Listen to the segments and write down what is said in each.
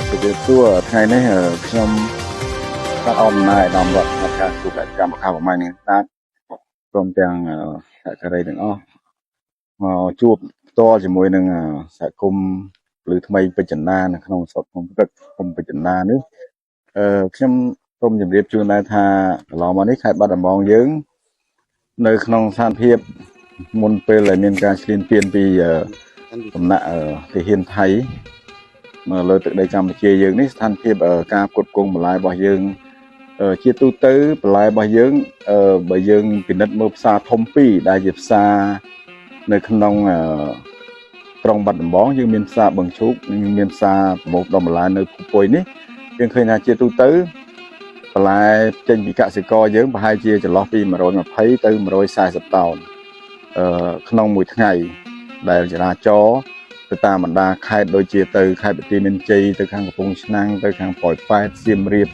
sự việc xưaថ្ងៃនេះខ្ញុំកាត់អមណែនាំរដ្ឋក្នុងការជួបកម្មខប្រមាណនេះតាព្រមទាំងសហការីទាំងអស់មកជួបផ្ទាល់ជាមួយនឹងសហគមន៍ឬថ្មីពេជ្រចិន្តានៅក្នុងស្រុកក្នុងព្រឹកគុំពេជ្រចិន្តានេះខ្ញុំសូមជម្រាបជូនដែរថាកន្លងមកនេះខេត្តបាត់ដំបងយើងនៅក្នុងស្ថានភាពមុនពេលដែលមានការឈ្លានពានពីសំណាក់ទាហានថៃមកលើទឹកដីកម្ពុជាយើងនេះស្ថានភាពការផ្គត់ផ្គង់បន្លែរបស់យើងជាទូទៅបន្លែរបស់យើងបើយើងពិនិត្យមើលផ្សារធំពីរដែលជាផ្សារនៅក្នុងក្រុងបាត់ដំបងយើងមានផ្សារបឹងឈូកនិងមានផ្សារប្រមូលផ្ដុំបន្លែនៅភូមិពុយនេះយើងឃើញថាជាទូទៅបន្លែចេញពីកសិករយើងប្រហែលជាចន្លោះពី120ទៅ140តោនក្នុងមួយថ្ងៃដែលចរាចរណ៍ទៅតាមបណ្ដាខេត្តដូចជាទៅខេត្តបន្ទាយមានជ័យទៅខាងកំពង់ឆ្នាំងទៅខាងប៉ោយប៉ែតសៀមរាប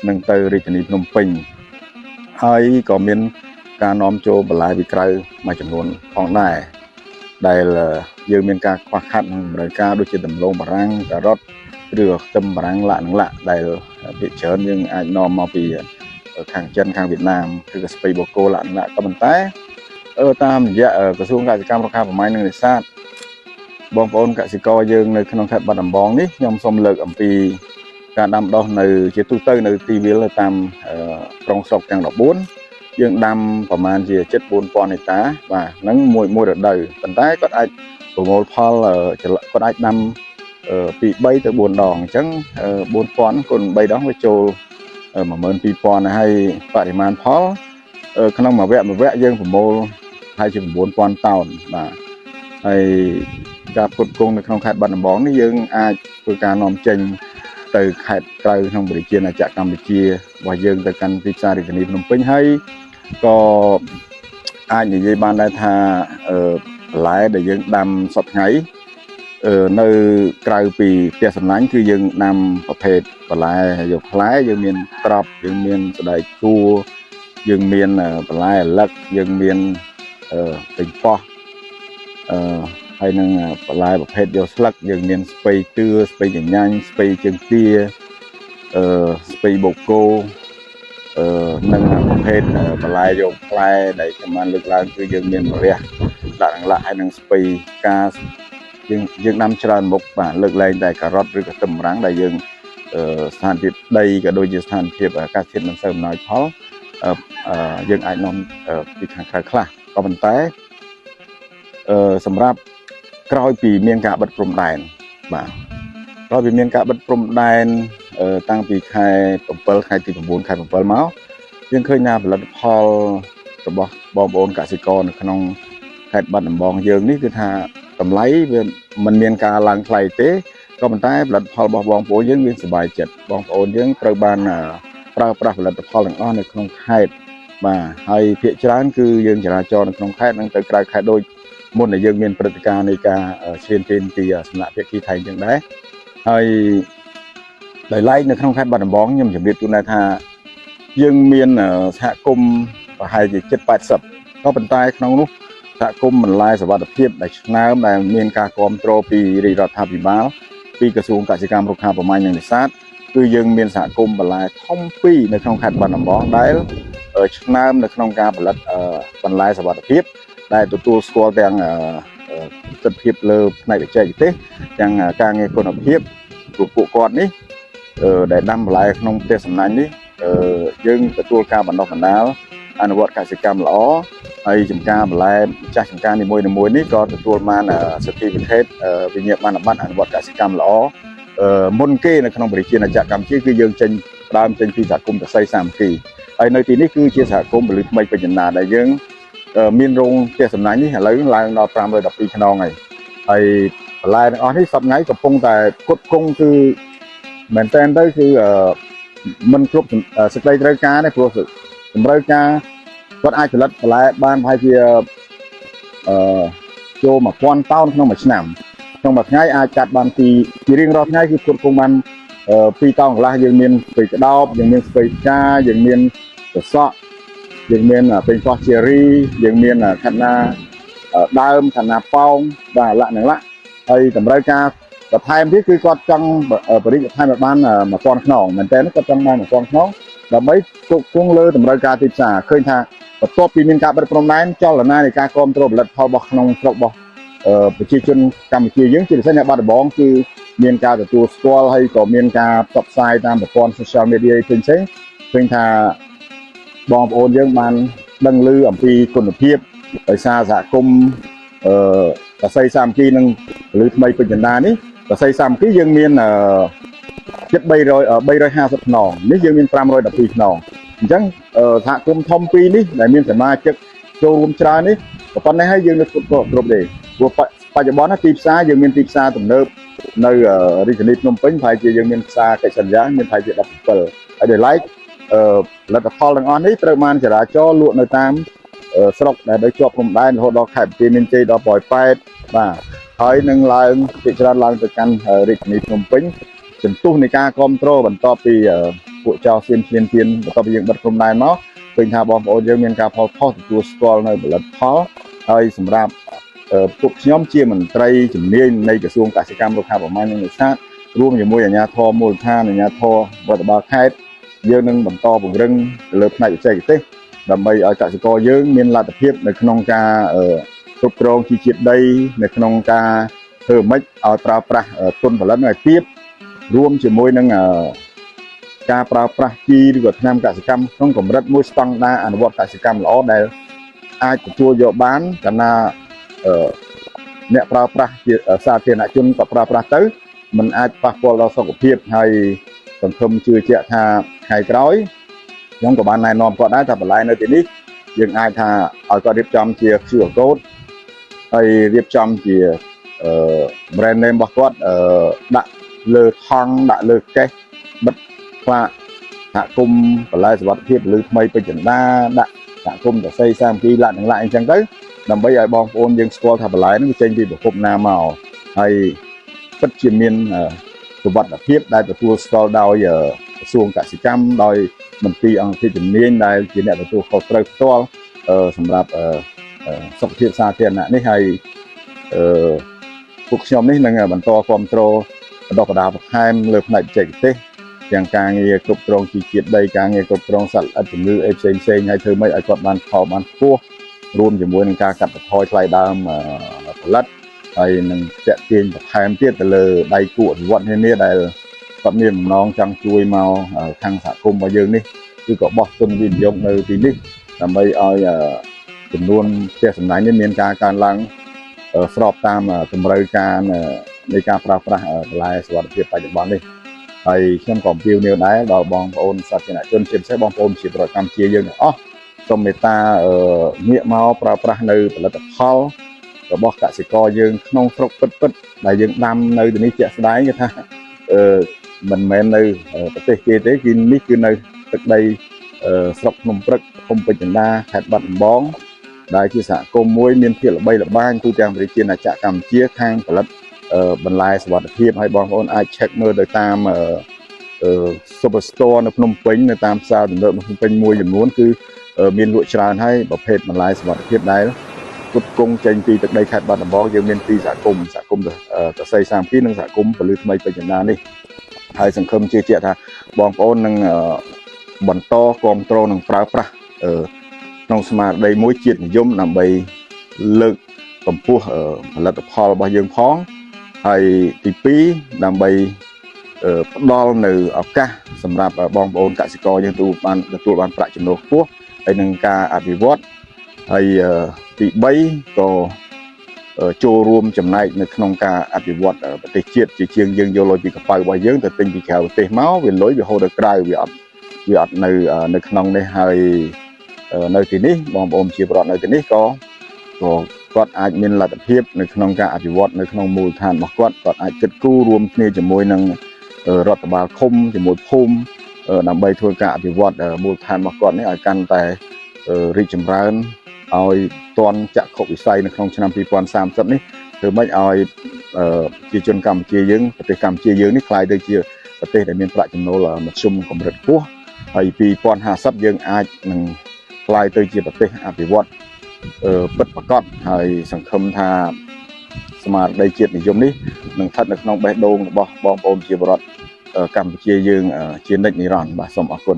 និងទៅរាជធានីភ្នំពេញហើយក៏មានការនាំចូលបន្លែពីក្រៅមួយចំនួនផងដែរដែលយើងមានការខ្វះខាតក្នុងតម្រូវការដូចជាដំឡូងបារាំងការ៉ុតឬខ្ទឹមបារាំងឡាក់ដែលភាគច្រើនយើងអាចនាំមកពីខាងចិនខាងវៀតណាមឬក៏ស្ពៃបូកគោឡាក់ក៏ប៉ុន្តែតាមរយៈក្រសួងកសិកម្មរុក្ខាប្រមាញ់និងនេសាទបងប្អូនកសិករយើងនៅក្នុងខេត្តបាត់ដំបងនេះខ្ញុំសូមលើកអំពីការដាំដុះនៅជាទូទៅនៅទីវាលតាមក្រុងស្រុកទាំង14យើងដាំប្រមាណជាជិត 4000 ហិកតាបាទហ្នឹងមួយរដូវប៉ុន្តែគាត់អាចប្រមូលផលគាត់អាចដាំពី3ទៅ4ដងអញ្ចឹង4000គុណ3ដងវាចូល12000ហើយបរិមាណផលក្នុងមួយវគ្គយើងប្រមូលហើយជា9000តោនបាទហើយការផ្គត់ផ្គង់នៅក្នុងខេត្តបាត់ដំបងនេះយើងអាចធ្វើការនាំចេញទៅខេត្តក្រៅក្នុងប្រជាជាតិកម្ពុជារបស់យើងទៅកាន់ទីផ្សាររាជធានីភ្នំពេញហើយក៏អាចនិយាយបានដែរថាបន្លែដែលយើងដាំសពថ្ងៃនៅក្រៅពីផ្ទះសំណាញ់គឺយើងដាំប្រភេទបន្លែយកផ្លែយើងមានត្រប់យើងមានសណ្តែកគួរយើងមានបន្លែអាឡឹកយើងមានពេញប៉ោះហើយនឹងបន្លែប្រភេទយកស្លឹកយើងមានស្ពៃទឿស្ពៃកញ្ញាញ់ស្ពៃជើងទាស្ពៃបូកគោនិងប្រភេទបន្លែយកផ្លែដែលខ្ញុំបានលើកឡើងគឺយើងមានម្រះដាក់ហើយនឹងស្ពៃកាយើងដាំច្រើនមុខបាទលើកលែងតែការ៉ុតឬក៏ខ្ទឹមបារាំងដែលយើងស្ថានភាពដីក៏ដូចជាស្ថានភាពអាកាសធាតុមិនសូវអំណោយផលយើងអាចនាំពីខាងក្រៅខ្លះក៏ប៉ុន្តែសម្រាប់ក្រោយពីមានការបិទព្រំដែនបាទក្រោយពីមានការបិទព្រំដែនតាំងពីខែ7ខែទី9ខែ7មកយើងឃើញថាផលិតផលរបស់បងប្អូនកសិករនៅក្នុងខេត្តបាត់ដំបងយើងនេះគឺថាតម្លៃវាមិនមានការឡើងថ្លៃទេក៏ប៉ុន្តែផលិតផលរបស់បងប្អូនយើងមានសុបាយចិត្តបងប្អូនយើងត្រូវបានប្រើប្រាស់ផលិតផលទាំងអស់នៅក្នុងខេត្តបាទហើយភាគច្រើនគឺយើងចរាចរនៅក្នុងខេត្តនឹងទៅក្រៅខេត្តដូចមុនដែលយើងមានព្រឹត្តិការណ៍នៃការឈ្លានពានពីសំណាក់ភាគីថៃអញ្ចឹងដែរហើយដោយឡែកនៅក្នុងខេត្តបាត់ដំបងខ្ញុំជម្រាបជូនដែរថាយើងមានសហគមន៍ប្រហែលជាជិត80ក៏ប៉ុន្តែក្នុងនោះសហគមន៍បន្លែសុវត្ថិភាពដែលឆ្នើមដែលមានការគ្រប់គ្រងពីរាជរដ្ឋាភិបាលពីក្រសួងកសិកម្មរុក្ខាប្រមាញ់និងនេសាទគឺយើងមានសហគមន៍បន្លែធំពីរនៅក្នុងខេត្តបាត់ដំបងដែលឆ្នើមនៅក្នុងការផលិតបន្លែសុវត្ថិភាពដែលទទួលស្គាល់ទាំងទិដ្ឋភាពលើផ្នែកបច្ចេកទេសទាំងការងារគុណភាពពួកគាត់នេះដែលដាំបន្លែក្នុងផ្ទះសំណាញ់នេះយើងទទួលការបណ្ដុះបណ្ដាលអនុវត្តកសិកម្មល្អហើយចំការបន្លែម្ចាស់ចំការនីមួយៗនេះក៏ទទួលបានcertificate វិញ្ញាបនបត្រអនុវត្តកសិកម្មល្អមុនគេនៅក្នុងប្រជាជាតិកម្ពុជាគឺយើងចេញពីសហគមន៍តសៃសាមគ្គីហើយនៅទីនេះគឺជាសហគមន៍ពលិថ្មីពេជ្រចិន្តាដែលយើងមានរោងផ្ទះសំណាញ់នេះឥឡូវឡើងដល់512ខ្នងហើយបន្លែទាំងអស់នេះសប្តាហ៍ថ្ងៃកំពុងតែផ្គត់ផ្គង់គឺមែនតើទៅគឺមិនគ្រប់សេចក្តីត្រូវការទេព្រោះតម្រូវការគាត់អាចផលិតបន្លែបានប្រហែលជាចូល1000តោនក្នុងមួយឆ្នាំក្នុងមួយថ្ងៃអាចកាត់បានពីរៀងរាល់ថ្ងៃគឺផ្គត់ផ្គង់បាន2តោនកន្លះយើងមានស្ពៃក្តោបយើងមានស្ពៃផ្កាយើងមានសសក់យើងមានពេញប៉ោះជេរីយើងមានខាត់ណាដើមខាត់ណាប៉ោងបាទឡាក់ហើយតម្រូវការ បន្ថែមទៀតគឺគាត់ចង់បរិយាបន្ថែមឲ្យបាន1000ខ្នងមែនតើគាត់ចង់បាន1000ខ្នងដើម្បីគង់លើតម្រូវការទីផ្សារឃើញថាបន្ទាប់ពីមានការបិទព្រំដែនចលនានៃការគ្រប់គ្រងផលិតផលរបស់ក្នុងស្រុករបស់ប្រជាជនកម្ពុជាយើងជាពិសេសនៅបាត់ដំបងគឺមានការទទួលស្គាល់ហើយក៏មានការផ្សព្វផ្សាយតាមប្រព័ន្ធ social media ផ្សេងៗឃើញថាបងប្អូនយើងបានដឹងឮអំពីគុណភាពដោយសារសហគមន៍កសីសាមគ្គីនឹងពលឺថ្មីពេជ្រចិន្តានេះកសីសាមគ្គីយើងមានជិត350ខ្នងនេះយើងមាន512ខ្នងអញ្ចឹងសហគមន៍ធំពីរនេះដែលមានសមាជិកចូលរួមច្រើននេះក៏ប៉ុន្តែហើយយើងនៅគ្រប់ទេព្រោះបច្ចុប្បន្នទីផ្សារយើងមានទីផ្សារទំនើបនៅរាជធានីភ្នំពេញប្រហែលជាយើងមានផ្សារកិច្ចសន្យាមានប្រហែលជា17ហើយដោយឡែកផលិតផលទាំងអស់នេះត្រូវបានចរាចរលក់នៅតាមស្រុកដែលនៅជាប់ព្រំដែនរហូតដល់ខេត្តបន្ទាយមានជ័យដល់ប៉ោយប៉ែតបាទហើយនឹងឡើងជាច្រើនឡើងទៅកាន់រាជធានីភ្នំពេញសន្ទុះនៃការគ្រប់គ្រងបន្ទាប់ពីពួកចៅសៀនឈ្លានពានបន្ទាប់ពីយើងបិទព្រំដែនមកឃើញថាបងប្អូនយើងមានការផលខុសទទួលស្គាល់នៅផលិតផលហើយសម្រាប់ពួកខ្ញុំជាមន្ត្រីជំនាញនៃក្រសួងកសិកម្មរុក្ខាប្រមាញ់និងនេសាទរួមជាមួយអាជ្ញាធរមូលដ្ឋានអាជ្ញាធររដ្ឋបាលខេត្តយើងនឹងបន្តពង្រឹងលើផ្នែកបច្ចេកទេសដើម្បីឲ្យកសិករយើងមានលទ្ធភាពនៅក្នុងការគ្រប់គ្រងជីជាតិដីនៅក្នុងការធ្វើម៉េចឲ្យប្រើប្រាស់ទុនផលិតឲ្យទាបរួមជាមួយនឹងការប្រើប្រាស់ជីឬក៏ថ្នាំកសិកម្មក្នុងកម្រិតមួយស្តង់ដារអនុវត្តកសិកម្មល្អដែលអាចទទួលយកបានកាលណាអ្នកប្រើប្រាស់ជាសាធារណជនក៏ប្រើប្រាស់ទៅมันអាចប៉ះពាល់ដល់សុខភាពហើយសង្គមជឿជាក់ថាថ្ងៃក្រោយខ្ញុំក៏បានណែនាំគាត់ដែរថាបន្លែនៅទីនេះយើងអាចថាឲ្យគាត់រៀបចំជា QR code ហើយរៀបចំជា brand name របស់គាត់ដាក់លើថង់ដាក់លើកេសបិទផ្លាកសហគមន៍បន្លែសុវត្ថិភាពពលឺថ្មីពេជ្រចិន្តាដាក់សហគមន៍កសីសាមគ្គីលក្ខណៈអញ្ចឹងទៅដើម្បីឲ្យបងប្អូនយើងស្គាល់ថាបន្លែនេះវាចេញពីប្រភពណាមកហើយពិតជាមានសុវត្ថិភាពដែលទទួលស្គាល់ដោយក្រសួងកសិកម្មដោយមន្ត្រីអង្គភាពជំនាញដែលជាអ្នកទទួលខុសត្រូវផ្ទាល់សម្រាប់សុខភាពសាធារណៈនេះហើយពួកខ្ញុំនេះនឹងបន្តគ្រប់គ្រងបន្តបដាបន្ថែមលើផ្នែកបច្ចេកទេសទាំងការងារគ្រប់គ្រងជីជាតិដីការងារគ្រប់គ្រងសត្វល្អិតជំងឺអីផ្សេងហើយធ្វើម៉េចឲ្យគាត់បានផលបានខ្ពស់រួមជាមួយនឹងការកាត់បន្ថយថ្លៃដើមផលិតហើយនឹងតាក់ទាញបន្ថែមទៀតទៅលើដៃគូអភិវឌ្ឍន៍នានាដែលគាត់មានបំណងចង់ជួយមកខាងសហគមន៍របស់យើងនេះគឺក៏បោះទុនវិនិយោគនៅទីនេះដើម្បីឲ្យចំនួនផ្ទះសំណាញ់នេះមានការកើនឡើងស្របតាមតម្រូវការនៃការប្រើប្រាស់បន្លែសុវត្ថិភាពបច្ចុប្បន្ននេះហើយខ្ញុំក៏អំពាវនាវដែរដល់បងប្អូនសាធារណជនជាពិសេសបងប្អូនជាប្រចាំកម្ពុជាយើងទាំងអស់សូមមេត្តាងាកមកប្រើប្រាស់នៅផលិតផលរបស់កសិករយើងក្នុងស្រុកពិតដែលយើងដាំនៅទីនេះជាក់ស្ដែងគេថាមិនមែននៅប្រទេសគេទេគឺនេះគឺនៅទឹកដីស្រុកភ្នំព្រឹកឃុំពេជ្រចិន្តាខេត្តបាត់ដំបងដែលជាសហគមន៍មួយមានភាពល្បីល្បាញទូទាំងប្រជាណាចក្រកម្ពុជាខាងផលិតបន្លែសុវត្ថិភាពហើយបងប្អូនអាច check មើលទៅតាមsuper store នៅភ្នំពេញនៅតាមផ្សារទំនើបនៅភ្នំពេញមួយចំនួនគឺមានលក់ច្រើនហើយប្រភេទបន្លែសុវត្ថិភាពដែលផ្គត់ផ្គង់ចេញពីទឹកដីខេត្តបាត់ដំបងយើងមានពីរសហគមន៍កសីសាមគ្គីនិងសហគមន៍ពលឺថ្មីពេជ្រចិន្តានេះហើយសង្ឃឹមជឿជាក់ថាបងប្អូននឹងបន្តគ្រប់គ្រងនិងប្រើប្រាស់ក្នុងស្មារតីមួយជាតិនិយមដើម្បីលើកកម្ពស់ផលិតផលរបស់យើងផងហើយទី2ដើម្បីផ្ដល់នៅឱកាសសម្រាប់បងប្អូនកសិករយើងទទួលបានប្រាក់ចំណូលខ្ពស់ហើយនឹងការអភិវឌ្ឍហើយទី3ក៏ចូលរួមចំណែកនៅក្នុងការអភិវឌ្ឍប្រទេសជាតិជាជាងយើងយកលុយពីកប៉ៅរបស់យើងទៅទិញពីក្រៅប្រទេសមកវាលុយវាហូរទៅក្រៅវាអត់នៅក្នុងនេះហើយនៅទីនេះបងប្អូនជាប្រវត្តិនៅទីនេះក៏គាត់អាចមានលទ្ធភាពនៅក្នុងការអភិវឌ្ឍនៅក្នុងមូលដ្ឋានរបស់គាត់អាចគិតគូររួមគ្នាជាមួយនឹងរដ្ឋបាលឃុំជាមួយភូមិដើម្បីធ្វើការអភិវឌ្ឍមូលដ្ឋានរបស់គាត់នេះឲ្យកាន់តែរីកចម្រើនឲ្យទាន់ចក្ខុវិស័យនៅក្នុងឆ្នាំ2030នេះធ្វើម៉េចឲ្យប្រជាជនកម្ពុជាយើងប្រទេសកម្ពុជាយើងនេះក្លាយទៅជាប្រទេសដែលមានប្រាក់ចំណូលមធ្យមកម្រិតខ្ពស់ហើយ2050យើងអាចនឹងក្លាយទៅជាប្រទេសអភិវឌ្ឍពិតប្រាកដហើយសង្ឃឹមថា ស្មារតីជាតិនិយមនេះនឹងស្ថិតនៅក្នុងបេះដូងរបស់បងប្អូនជាបរិបទកម្ពុជាយើងជានិច្ចនិរន្តរ៍បាទសូមអរគុណ